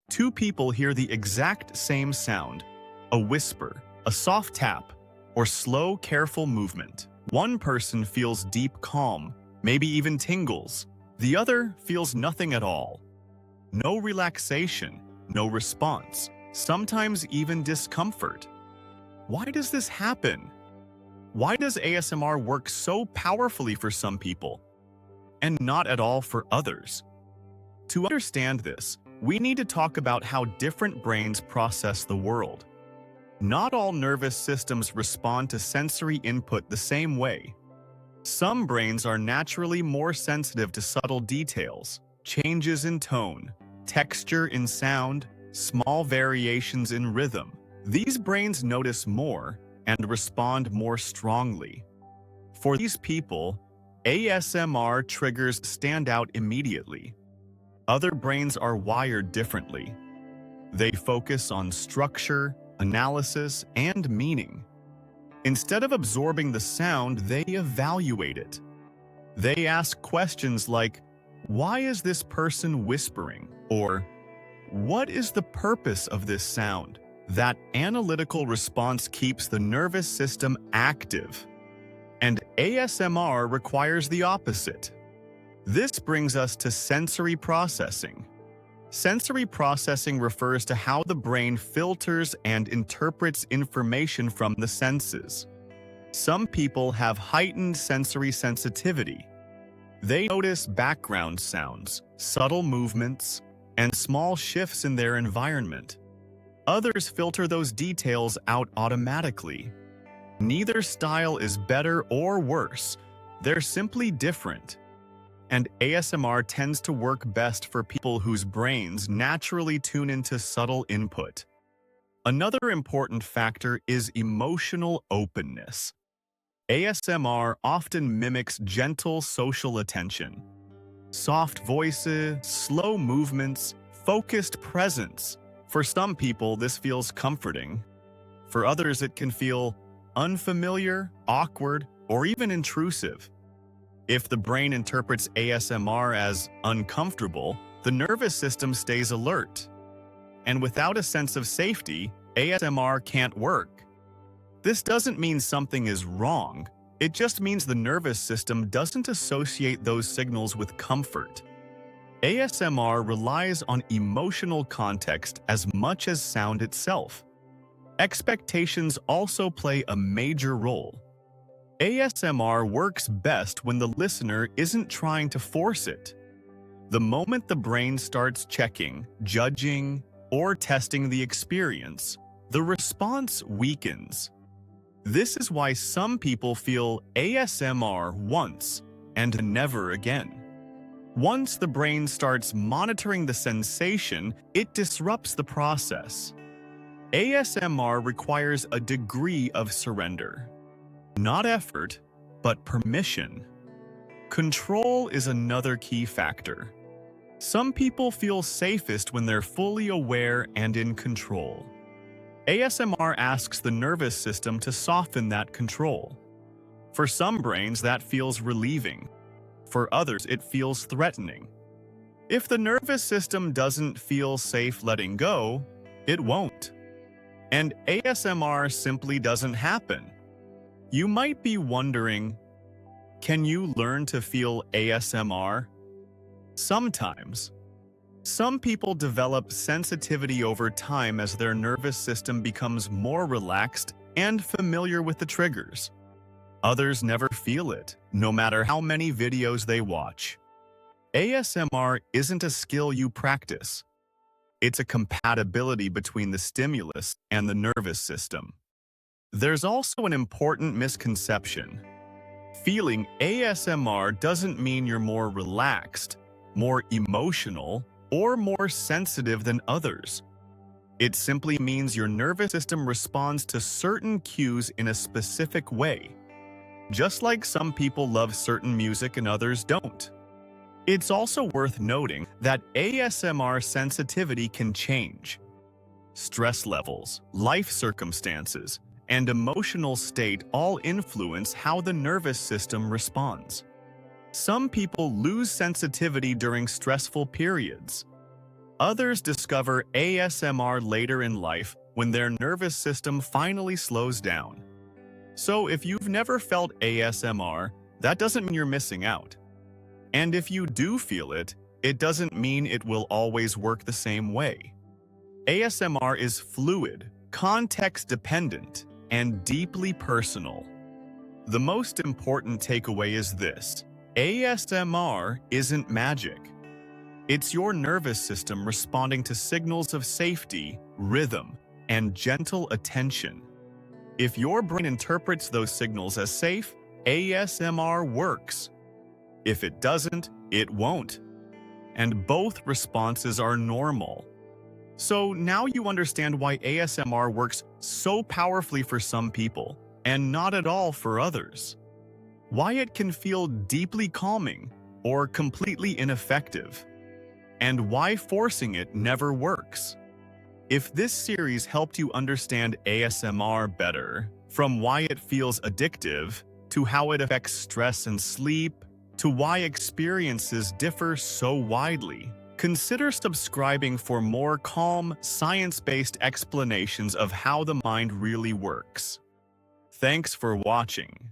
Two people hear the exact same sound, a whisper, a soft tap, or slow, careful movement. One person feels deep calm, maybe even tingles. The other feels nothing at all. No relaxation, no response, sometimes even discomfort. Why does this happen? Why does ASMR work so powerfully for some people and not at all for others? To understand this, we need to talk about how different brains process the world. Not all nervous systems respond to sensory input the same way. Some brains are naturally more sensitive to subtle details, changes in tone, texture in sound, small variations in rhythm. These brains notice more and respond more strongly. For these people, ASMR triggers stand out immediately. Other brains are wired differently. They focus on structure, analysis, and meaning. Instead of absorbing the sound, they evaluate it. They ask questions like, "Why is this person whispering?" Or, "What is the purpose of this sound?" That analytical response keeps the nervous system active. And ASMR requires the opposite. This brings us to sensory processing. Sensory processing refers to how the brain filters and interprets information from the senses. Some people have heightened sensory sensitivity. They notice background sounds, subtle movements, and small shifts in their environment. Others filter those details out automatically. Neither style is better or worse. They're simply different. And ASMR tends to work best for people whose brains naturally tune into subtle input. Another important factor is emotional openness. ASMR often mimics gentle social attention. Soft voices, slow movements, focused presence. For some people, this feels comforting. For others, it can feel unfamiliar, awkward, or even intrusive. If the brain interprets ASMR as uncomfortable, the nervous system stays alert. And without a sense of safety, ASMR can't work. This doesn't mean something is wrong. It just means the nervous system doesn't associate those signals with comfort. ASMR relies on emotional context as much as sound itself. Expectations also play a major role. ASMR works best when the listener isn't trying to force it. The moment the brain starts checking, judging, or testing the experience, the response weakens. This is why some people feel ASMR once and never again. Once the brain starts monitoring the sensation, it disrupts the process. ASMR requires a degree of surrender. Not effort, but permission. Control is another key factor. Some people feel safest when they're fully aware and in control. ASMR asks the nervous system to soften that control. For some brains, that feels relieving. For others, it feels threatening. If the nervous system doesn't feel safe letting go, it won't. And ASMR simply doesn't happen. You might be wondering, can you learn to feel ASMR? Sometimes. Some people develop sensitivity over time as their nervous system becomes more relaxed and familiar with the triggers. Others never feel it, no matter how many videos they watch. ASMR isn't a skill you practice. It's a compatibility between the stimulus and the nervous system. There's also an important misconception. Feeling ASMR doesn't mean you're more relaxed, more emotional, or more sensitive than others. It simply means your nervous system responds to certain cues in a specific way. Just like some people love certain music and others don't. It's also worth noting that ASMR sensitivity can change. Stress levels, life circumstances, and emotional state all influence how the nervous system responds. Some people lose sensitivity during stressful periods. Others discover ASMR later in life when their nervous system finally slows down. So if you've never felt ASMR, that doesn't mean you're missing out. And if you do feel it, it doesn't mean it will always work the same way. ASMR is fluid, context-dependent, and deeply personal. The most important takeaway is this: ASMR isn't magic. It's your nervous system responding to signals of safety, rhythm, and gentle attention. If your brain interprets those signals as safe, ASMR works. If it doesn't, it won't. And both responses are normal. So now you understand why ASMR works so powerfully for some people and not at all for others. Why it can feel deeply calming or completely ineffective. And why forcing it never works. If this series helped you understand ASMR better, from why it feels addictive, to how it affects stress and sleep, to why experiences differ so widely, consider subscribing for more calm, science-based explanations of how the mind really works. Thanks for watching.